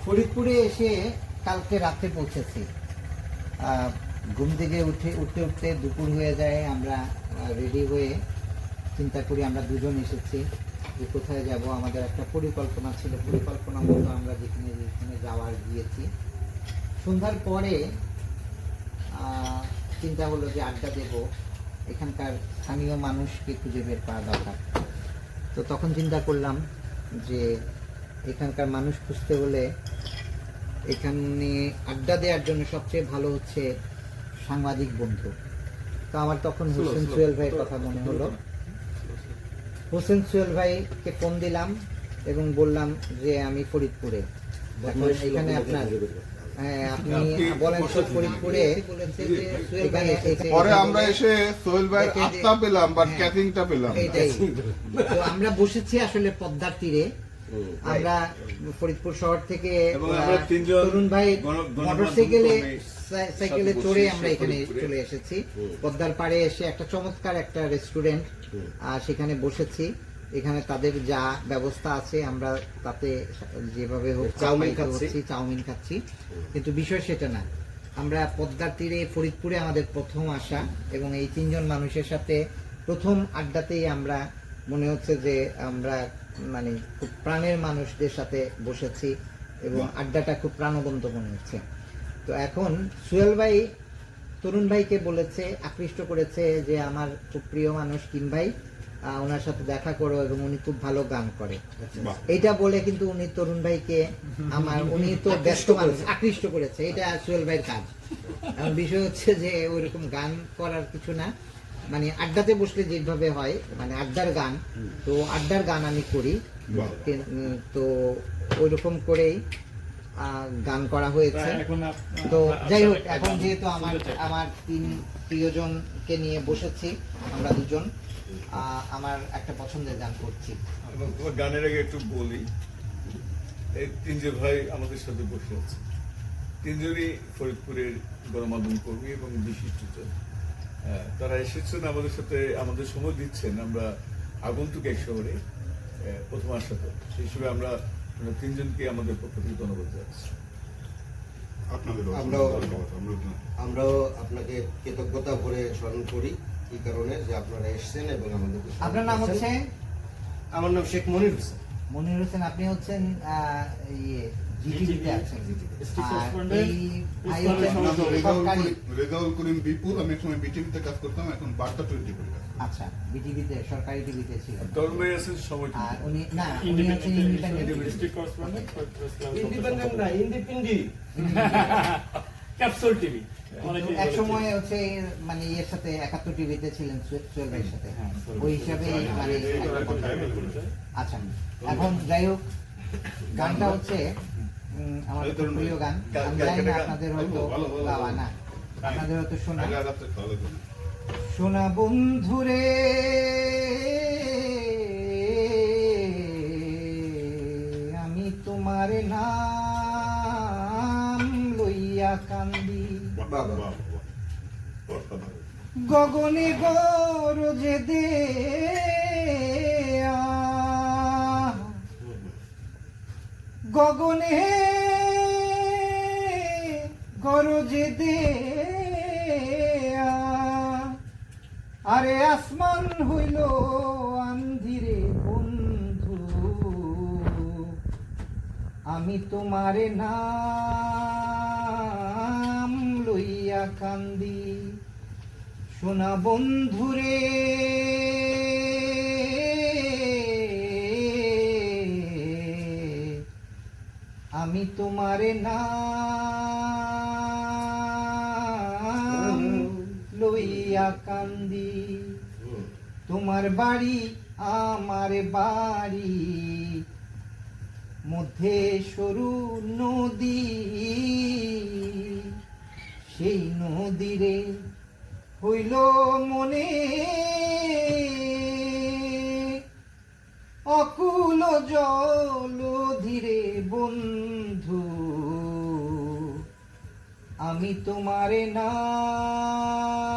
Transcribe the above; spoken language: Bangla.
ফরিদপুরে এসে কালকে রাতে পৌঁছেছি। ঘুম থেকে উঠতে দুপুর হয়ে যায়। আমরা রেডি হয়ে চিন্তা করি আমরা দুজন এসেছি যে কোথায় যাব। আমাদের একটা পরিকল্পনা ছিল, পরিকল্পনা মতো আমরা যেখানে যাওয়ার গিয়েছি। সন্ধ্যার পরে চিন্তা হলো যে আড্ডা দেব, এখানকার স্থানীয় মানুষকে খুঁজে বের করা দরকার। তো তখন চিন্তা করলাম যে এখানকার মানুষ খুঁজতে হলে এখানে আড্ডা দেওয়ার জন্য সবচেয়ে ভালো হচ্ছে সাংবাদিক বন্ধু। তো আমার তখন হোসেন সোহেল ভাইয়ের কথা মনে হলো। হোসেন সোহেল ভাইকে ফোন দিলাম এবং বললাম যে আমি ফরিদপুরে, এখানে আপনার আপনি বলেন ফরিদপুরে। পরে আমরা এসে সোহেল ভাইয়ের আত্মা পেলাম বা ক্যাথিংটা পেলাম। তো আমরা বসেছি আসলে পদ্মার তীরে। আমরা ফরিদপুর শহর থেকে তরুণ ভাই মোটরসাইকেলে চড়ে আমরা এখানে চলে এসেছি। পদ্মার পাড়ে এসে একটা চমৎকার একটা রেস্টুরেন্ট, সেখানে বসেছি। এখানে তাদের যা ব্যবস্থা আছে আমরা তাতে যেভাবে হোক চাউমিন খাচ্ছি। কিন্তু বিষয় সেটা না, আমরা পদ্মার তীরে ফরিদপুরে আমাদের প্রথম আসা এবং এই তিনজন মানুষের সাথে প্রথম আড্ডাতেই আমরা মনে হচ্ছে যে আমরা মানে খুব প্রাণের মানুষদের সাথে বসেছি এবং আড্ডাটা খুব প্রাণবন্ত মনে হচ্ছে। তো এখন সোহেল ভাই তরুণ ভাইকে বলেছে, আকৃষ্ট করেছে যে আমার খুব প্রিয় মানুষ কিম ভাই, ওনার সাথে দেখা করো এবং উনি খুব ভালো গান করে। এইটা বলে কিন্তু উনি তরুণ ভাইকে উনি তো ব্যস্ত মানুষ, আকৃষ্ট করেছে। এটা সোহেল ভাইয়ের কাজ। এখন বিষয় হচ্ছে যে ওইরকম গান করার কিছু না, মানে আড্ডাতে বসলে যেভাবে হয় মানে আড্ডার গান, তো আড্ডার গান আমি করি। তো ওইরকম করেই গান করা হয়েছে। তো যাই হোক, এখন যেহেতু আমার তিন প্রিয়জনকে নিয়ে বসেছি, আমরা দুজন আমার একটা পছন্দের গান করছি। গানের আগে একটু বলি, এই তিনজন ভাই আমাদের সাথে বসে আছে। তিনজনই ফরিদপুরের গণমাধ্যম কর্মী এবং বিশিষ্টজন। তারা এসেছেন আমাদের সাথে, আমাদের সময় দিচ্ছেন। আমরা আগন্তুক এক শহরে প্রথম আসা, তো সেই হিসেবে আমরা তিনজনকে আমাদের পক্ষ থেকে ধন্যবাদ জানাচ্ছি। আমরাও আপনাকে কৃতজ্ঞতা ভরে স্মরণ করি এই কারণে যে আপনারা এসেছেন এবং আমাদের। আপনার নাম হচ্ছে? আমার নাম শেখ মনির হোসেন। মনির হোসেন, আপনি হচ্ছেন জিটিভিতে আছেন। রেজাউল করিম বিপুল, আমি একসময় বিটিভিতে কাজ করতাম, এখন বার্তা 20 করি। আচ্ছা, বিটিভিতে সরকারি টিভিতে ছিলেন। তরুণ ভাই আছেন সময়, উনি না, উনি হচ্ছেন ইন্ডিপেন্ডেন্ট না, ইন্ডিপেন্ডেন্ট ক্যাপসুল টিভি। এক সময় হচ্ছে মানে এর সাথে 71 টিভিতে ছিলেন সোহেল ভাইয়ের সাথে, ওই হিসাবে মানে। আচ্ছা, এখন যাই হোক, গানটা হচ্ছে আমার প্রিয় গান। আমি জানি না আপনাদের হয়তো গাওয়া, না আপনাদের হয়তো শোনা। শোনা বন্ধুরে আমি তোমার নাম লইয়া কান্দি, গগনে গরজে দে গগনে গরজে দে আরে আসমান হইল আন্ধিরে বন্ধু, আমি তোমার নাম লইয়া কান্দি। শোনা বন্ধুরে আমি তোমার নাম লইয়া কান্দি। তোমার বাড়ি আমার বাড়ি, মধ্যে সরু নদী, সেই নদীরে হইল মনে অকুল জল ধীরে বন্ধু, আমি তোমার নাম